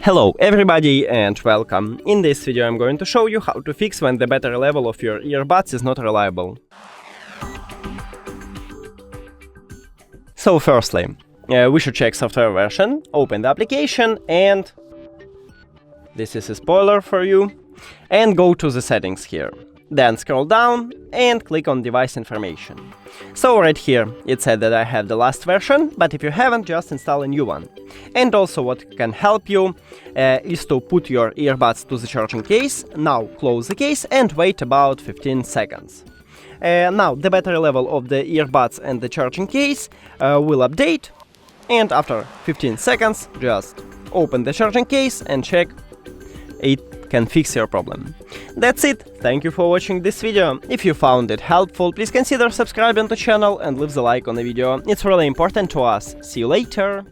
Hello everybody and welcome. In this video I'm going to show you how to fix when the battery level of your earbuds is not reliable. So firstly, we should check software version, open the application and this is a spoiler for you, and go to the settings here. Then scroll down and click on device information. So right here it said that I have the last version, but if you haven't, just install a new one. And also what can help you is to put your earbuds to the charging case. Now close the case and wait about 15 seconds. Now the battery level of the earbuds and the charging case will update, and after 15 seconds just open the charging case and check it can fix your problem. That's it. Thank you for watching this video. If you found it helpful, please consider subscribing to the channel and leave the like on the video. It's really important to us. See you later.